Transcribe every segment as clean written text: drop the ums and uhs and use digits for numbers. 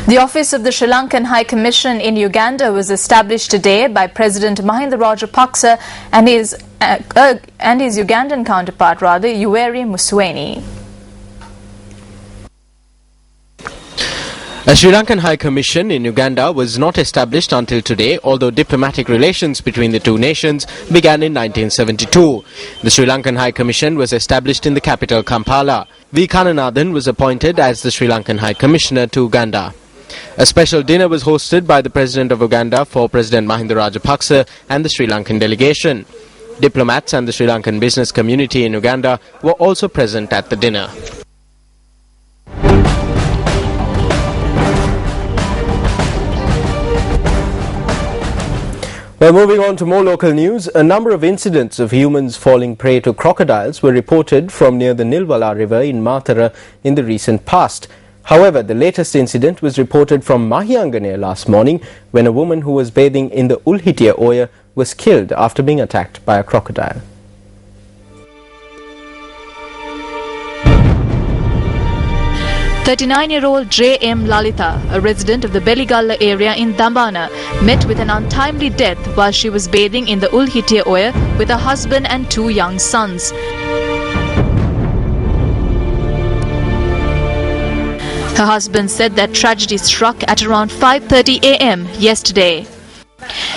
The office of the Sri Lankan High Commission in Uganda was established today by President Mahinda Rajapaksa and his Ugandan counterpart, Yoweri Museveni. A Sri Lankan High Commission in Uganda was not established until today, although diplomatic relations between the two nations began in 1972. The Sri Lankan High Commission was established in the capital Kampala. V. Kananathan was appointed as the Sri Lankan High Commissioner to Uganda. A special dinner was hosted by the President of Uganda for President Mahinda Rajapaksa and the Sri Lankan delegation. Diplomats and the Sri Lankan business community in Uganda were also present at the dinner. Well, moving on to more local news, a number of incidents of humans falling prey to crocodiles were reported from near the Nilwala River in Matara in the recent past. However, the latest incident was reported from Mahiyangane last morning when a woman who was bathing in the Ulhitia Oya was killed after being attacked by a crocodile. "39-year-old J.M. Lalita, a resident of the Beligalla area in Dambana, met with an untimely death while she was bathing in the Ulhitia Oya with her husband and two young sons. Her husband said that tragedy struck at around 5:30 a.m. yesterday.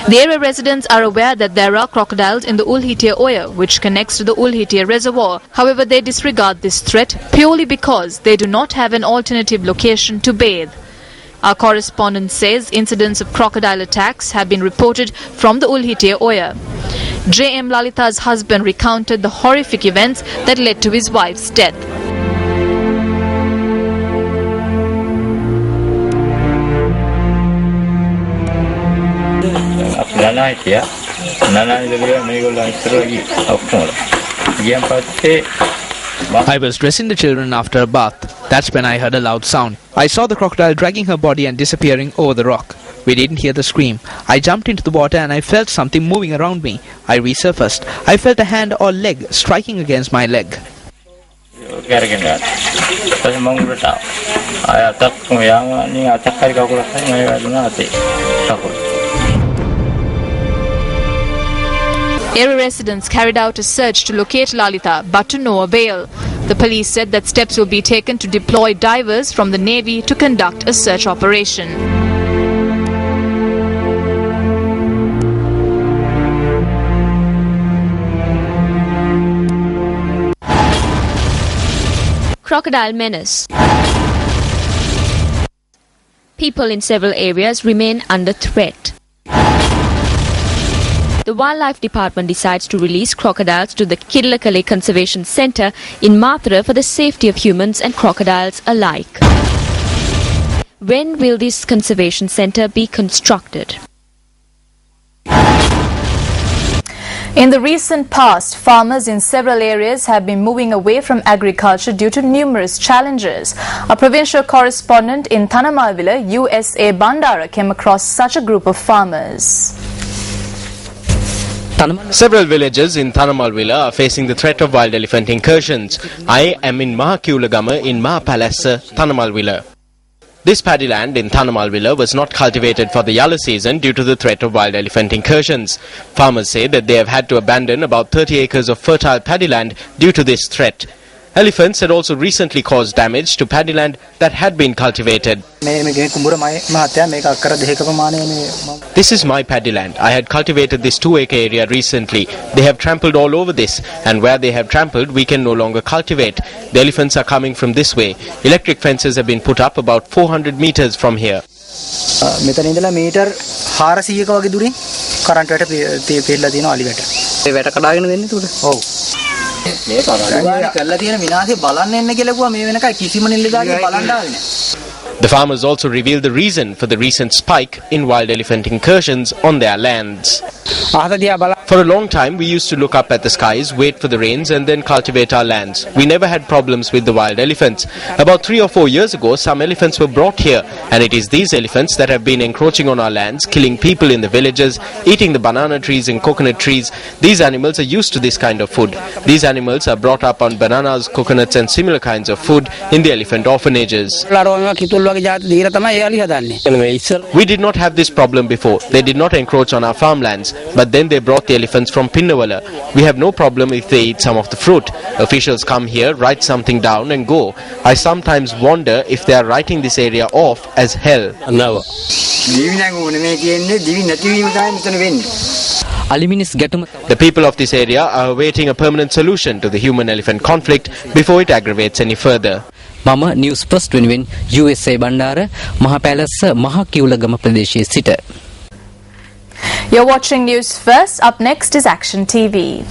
The area residents are aware that there are crocodiles in the Ulhitia Oya, which connects to the Ulhitia Reservoir. However, they disregard this threat purely because they do not have an alternative location to bathe. Our correspondent says incidents of crocodile attacks have been reported from the Ulhitia Oya. J.M. Lalita's husband recounted the horrific events that led to his wife's death. I was dressing the children after a bath. That's when I heard a loud sound. I saw the crocodile dragging her body and disappearing over the rock. We didn't hear the scream. I jumped into the water and I felt something moving around me. I resurfaced. I felt a hand or leg striking against my leg. Area residents carried out a search to locate Lalita, but to no avail. The police said that steps will be taken to deploy divers from the Navy to conduct a search operation. Crocodile menace. People in several areas remain under threat. The Wildlife Department decides to release crocodiles to the Kidlakale Conservation Centre in Mathura for the safety of humans and crocodiles alike. When will this conservation centre be constructed? In the recent past, farmers in several areas have been moving away from agriculture due to numerous challenges. A provincial correspondent in Thanamalwila, USA Bandara, came across such a group of farmers. Several villages in Thanamalwila are facing the threat of wild elephant incursions. I am in Mahakiulagama in Mahapalassa, Thanamalwila. This paddy land in Thanamalwila was not cultivated for the Yalla season due to the threat of wild elephant incursions. Farmers say that they have had to abandon about 30 acres of fertile paddy land due to this threat. Elephants had also recently caused damage to paddy land that had been cultivated. This is my paddy land. I had cultivated this 2-acre area recently. They have trampled all over this, and where they have trampled, we can no longer cultivate. The elephants are coming from this way. Electric fences have been put up about 400 meters from here. The farmers also revealed the reason for the recent spike in wild elephant incursions on their lands. For a long time, we used to look up at the skies, wait for the rains and then cultivate our lands. We never had problems with the wild elephants. About 3 or 4 years ago, some elephants were brought here, and it is these elephants that have been encroaching on our lands, killing people in the villages, eating the banana trees and coconut trees. These animals are used to this kind of food. These animals are brought up on bananas, coconuts and similar kinds of food in the elephant orphanages. We did not have this problem before. They did not encroach on our farmlands, but then they brought the elephants from Pinnawala. We have no problem if they eat some of the fruit. Officials come here, write something down and go. I sometimes wonder if they are writing this area off as hell. The people of this area are awaiting a permanent solution to the human-elephant conflict before it aggravates any further. මම news first වෙනුවෙන් USA Bandara මහ පැලස්ස මහ කිවුලගම ප්‍රදේශයේ සිට. You're watching News First. Up next is Action TV.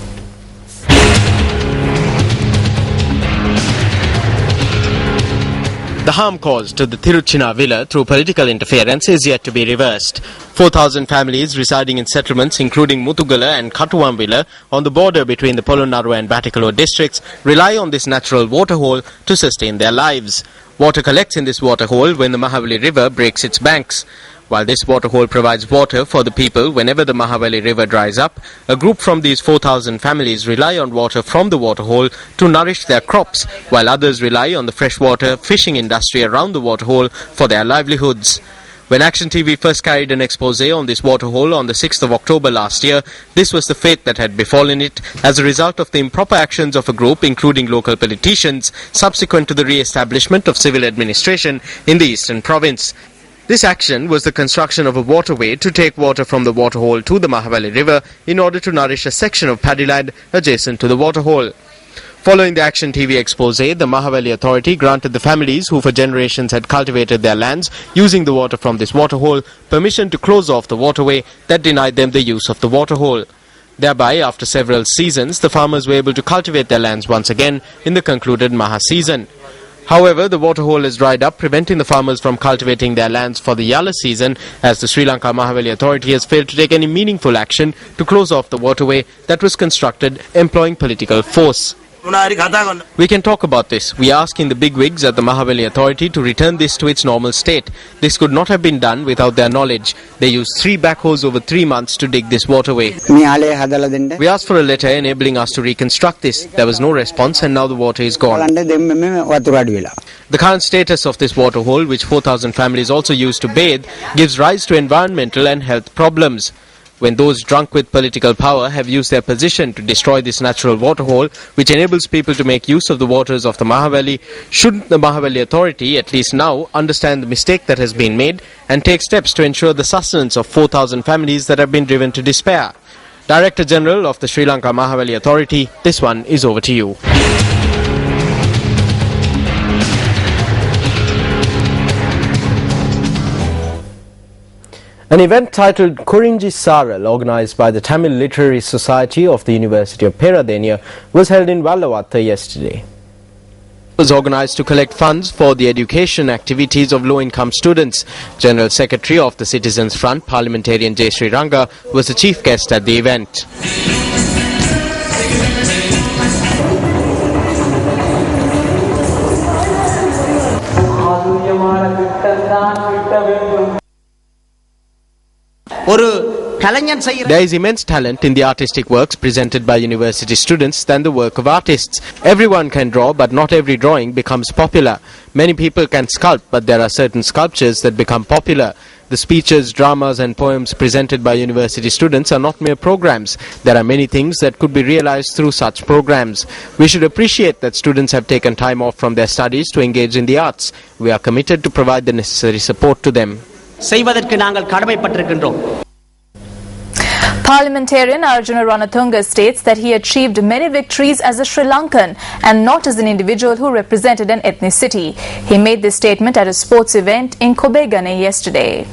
The harm caused to the Tiruchina villa through political interference is yet to be reversed. 4,000 families residing in settlements including Mutugala and Katuwam villa on the border between the Polonnaruwa and Batticaloa districts rely on this natural waterhole to sustain their lives. Water collects in this waterhole when the Mahavali river breaks its banks. While this waterhole provides water for the people whenever the Mahavali river dries up, a group from these 4,000 families rely on water from the waterhole to nourish their crops, while others rely on the freshwater fishing industry around the waterhole for their livelihoods. When Action TV first carried an expose on this waterhole on the 6th of October last year, this was the fate that had befallen it as a result of the improper actions of a group including local politicians subsequent to the re-establishment of civil administration in the eastern province. This action was the construction of a waterway to take water from the waterhole to the Mahavali river in order to nourish a section of paddy land adjacent to the waterhole. Following the Action TV expose, the Mahavali authority granted the families who for generations had cultivated their lands using the water from this waterhole permission to close off the waterway that denied them the use of the waterhole. Thereby, after several seasons, the farmers were able to cultivate their lands once again in the concluded Maha season. However, the waterhole has dried up, preventing the farmers from cultivating their lands for the Yala season, as the Sri Lanka Mahavali Authority has failed to take any meaningful action to close off the waterway that was constructed employing political force. We can talk about this. We are asking the bigwigs at the Mahavali Authority to return this to its normal state. This could not have been done without their knowledge. They used 3 backhoes over 3 months to dig this waterway. We asked for a letter enabling us to reconstruct this. There was no response and now the water is gone. The current status of this waterhole, which 4,000 families also use to bathe, gives rise to environmental and health problems. When those drunk with political power have used their position to destroy this natural waterhole, which enables people to make use of the waters of the Mahavali, shouldn't the Mahavali Authority, at least now, understand the mistake that has been made and take steps to ensure the sustenance of 4,000 families that have been driven to despair? Director General of the Sri Lanka Mahavali Authority, this one is over to you. An event titled Kurinji Saral, organized by the Tamil Literary Society of the University of Peradeniya, was held in Vallavatta yesterday. It was organized to collect funds for the education activities of low-income students. General Secretary of the Citizens Front, Parliamentarian J. Sri Ranga, was the chief guest at the event. There is immense talent in the artistic works presented by university students than the work of artists. Everyone can draw, but not every drawing becomes popular. Many people can sculpt, but there are certain sculptures that become popular. The speeches, dramas and poems presented by university students are not mere programs. There are many things that could be realized through such programs. We should appreciate that students have taken time off from their studies to engage in the arts. We are committed to provide the necessary support to them. Parliamentarian Arjuna Ranatunga states that he achieved many victories as a Sri Lankan and not as an individual who represented an ethnicity. He made this statement at a sports event in Kobegane yesterday.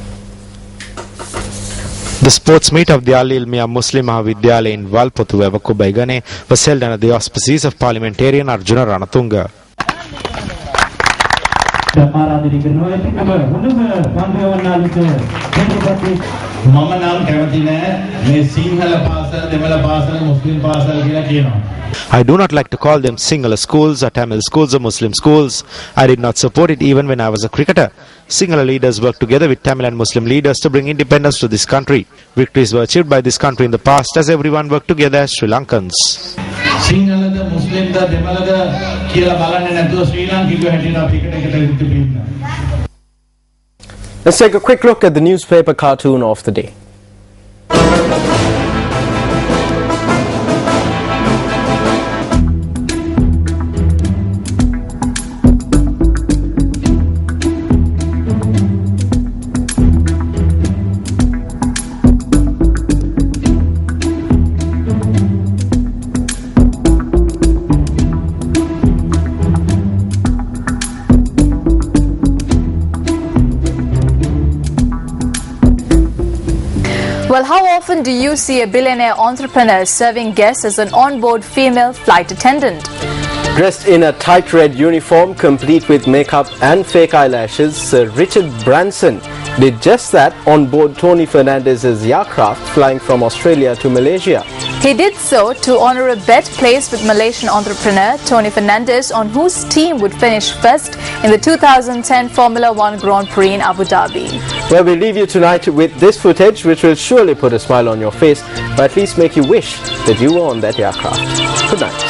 The sports meet of the Al Ilmiya Muslim Mahavidyalaya in Valpothuweva, Kobegane was held under the auspices of Parliamentarian Arjuna Ranatunga. ආරාධනය කරනවා. ඒකම හොඳම පන්තිවන්නාලුට දෙන්නපත් මම නම් කැමති නෑ මේ සිංහල පාසල දෙමළ පාසල මුස්ලිම් පාසල කියලා කියනවා. I do not like to call them Sinhala schools or Tamil schools or Muslim schools. I did not support it even when I was a cricketer. Sinhala leaders worked together with Tamil and Muslim leaders to bring independence to this country. Victories were achieved by this country in the past as everyone worked together as Sri Lankans. සිංහලද මුස්ලිම්ද දෙමළද කියලා බලන්නේ නැතුව ශ්‍රී ලාංකිකයෝ හැටියට අපි එකට ඉන්න. Let's take a quick look at the newspaper cartoon of the day. Well, how often do you see a billionaire entrepreneur serving guests as an on-board female flight attendant? Dressed in a tight red uniform, complete with makeup and fake eyelashes, Sir Richard Branson did just that on board Tony Fernandez's aircraft flying from Australia to Malaysia. He did so to honor a bet placed with Malaysian entrepreneur Tony Fernandez on whose team would finish first in the 2010 Formula One Grand Prix in Abu Dhabi. Well, we leave you tonight with this footage, which will surely put a smile on your face, but at least make you wish that you were on that aircraft. Good night.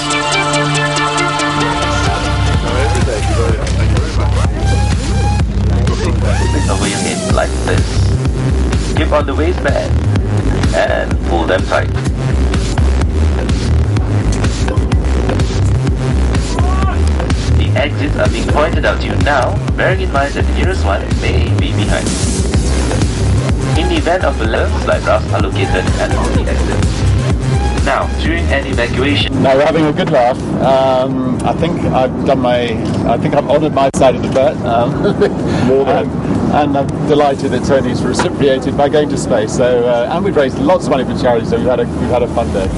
Over your head like this. Keep on the waistband and pull them tight. The exits are being pointed out to you now, bearing in mind that the nearest one may be behind. In the event of alerts, life rafts are located at all the exits. Now, during an evacuation... No, we're having a good laugh. I think I've honoured my side of the bet. More than. And I'm delighted that Tony's reciprocated by going to space. So, and we've raised lots of money for charity, so we've had a fun day.